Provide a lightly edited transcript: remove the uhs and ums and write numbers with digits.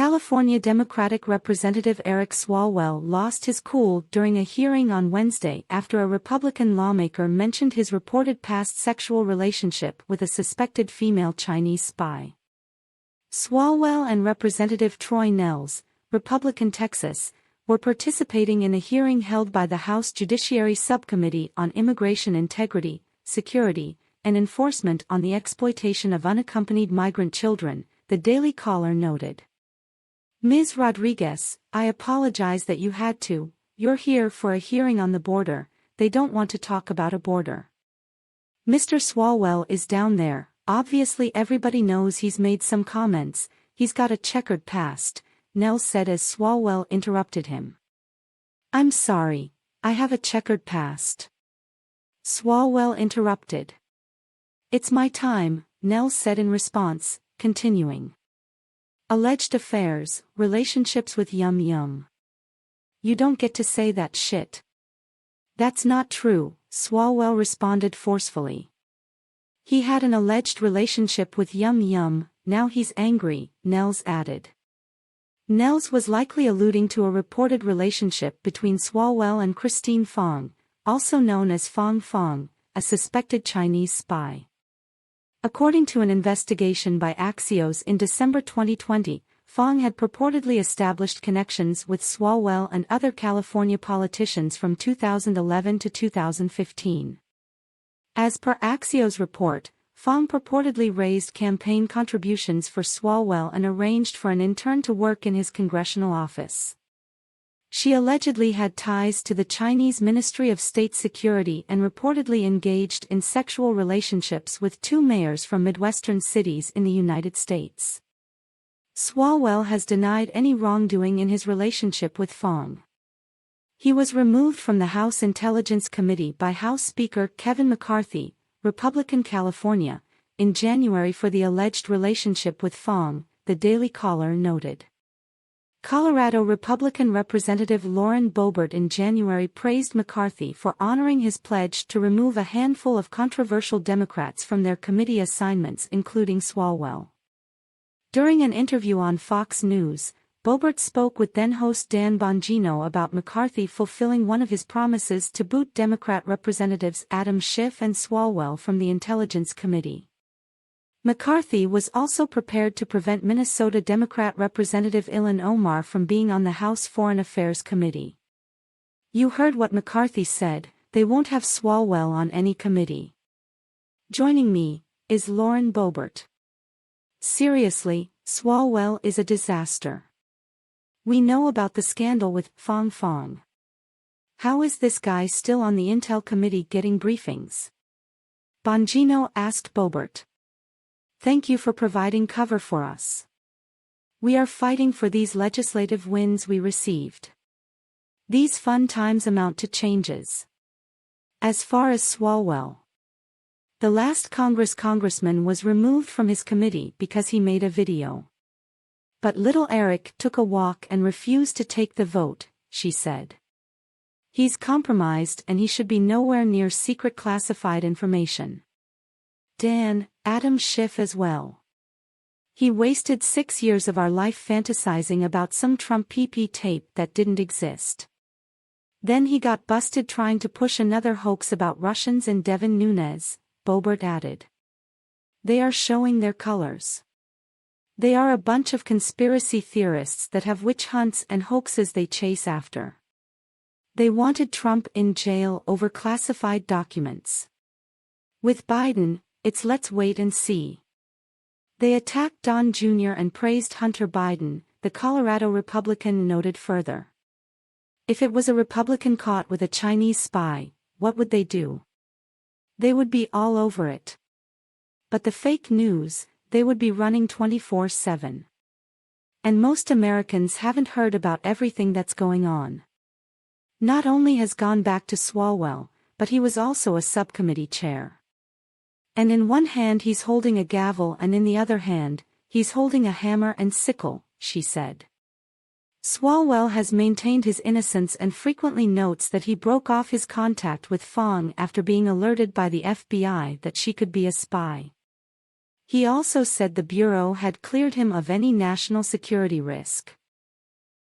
California Democratic Representative Eric Swalwell lost his cool during a hearing on Wednesday after a Republican lawmaker mentioned his reported past sexual relationship with a suspected female Chinese spy. Swalwell and Representative Troy Nehls, Republican Texas, were participating in a hearing held by the House Judiciary Subcommittee on Immigration Integrity, Security, and Enforcement on the Exploitation of Unaccompanied Migrant Children, the Daily Caller noted. Ms. Rodriguez, I apologize that you had to. You're here for a hearing on the border. They don't want to talk about a border. Mr. Swalwell is down there. Obviously everybody knows he's made some comments. He's got a checkered past, Nehls said as Swalwell interrupted him. I'm sorry, I have a checkered past. Swalwell interrupted. It's my time, Nehls said in response, continuing. Alleged affairs, relationships with Yum Yum. You don't get to say that shit. That's not true, Swalwell responded forcefully. He had an alleged relationship with Yum Yum, now he's angry, Nehls added. Nehls was likely alluding to a reported relationship between Swalwell and Christine Fong, also known as Fong Fong, a suspected Chinese spy. According to an investigation by Axios in December 2020, Fong had purportedly established connections with Swalwell and other California politicians from 2011 to 2015. As per Axios' report, Fong purportedly raised campaign contributions for Swalwell and arranged for an intern to work in his congressional office. She allegedly had ties to the Chinese Ministry of State Security and reportedly engaged in sexual relationships with two mayors from Midwestern cities in the United States. Swalwell has denied any wrongdoing in his relationship with Fong. He was removed from the House Intelligence Committee by House Speaker Kevin McCarthy, Republican California, in January for the alleged relationship with Fong, the Daily Caller noted. Colorado Republican Representative Lauren Boebert in January praised McCarthy for honoring his pledge to remove a handful of controversial Democrats from their committee assignments including Swalwell. During an interview on Fox News, Boebert spoke with then-host Dan Bongino about McCarthy fulfilling one of his promises to boot Democrat Representatives Adam Schiff and Swalwell from the Intelligence Committee. McCarthy was also prepared to prevent Minnesota Democrat Representative Ilhan Omar from being on the House Foreign Affairs Committee. You heard what McCarthy said, they won't have Swalwell on any committee. Joining me is Lauren Boebert. Seriously, Swalwell is a disaster. We know about the scandal with Fong Fong. How is this guy still on the Intel Committee getting briefings? Bongino asked Boebert. Thank you for providing cover for us. We are fighting for these legislative wins we received. These fun times amount to changes. As far as Swalwell, the last congressman was removed from his committee because he made a video. But little Eric took a walk and refused to take the vote, she said. He's compromised and he should be nowhere near secret classified information. Dan, Adam Schiff as well. He wasted 6 years of our life fantasizing about some Trump PP tape that didn't exist. Then he got busted trying to push another hoax about Russians and Devin Nunes, Boebert added. They are showing their colors. They are a bunch of conspiracy theorists that have witch hunts and hoaxes they chase after. They wanted Trump in jail over classified documents. With Biden, it's let's wait and see. They attacked Don Jr. and praised Hunter Biden, the Colorado Republican noted further. If it was a Republican caught with a Chinese spy, what would they do? They would be all over it. But the fake news, they would be running 24/7. And most Americans haven't heard about everything that's going on. Not only has gone back to Swalwell, but he was also a subcommittee chair. And in one hand he's holding a gavel and in the other hand, he's holding a hammer and sickle, she said. Swalwell has maintained his innocence and frequently notes that he broke off his contact with Fong after being alerted by the FBI that she could be a spy. He also said the Bureau had cleared him of any national security risk.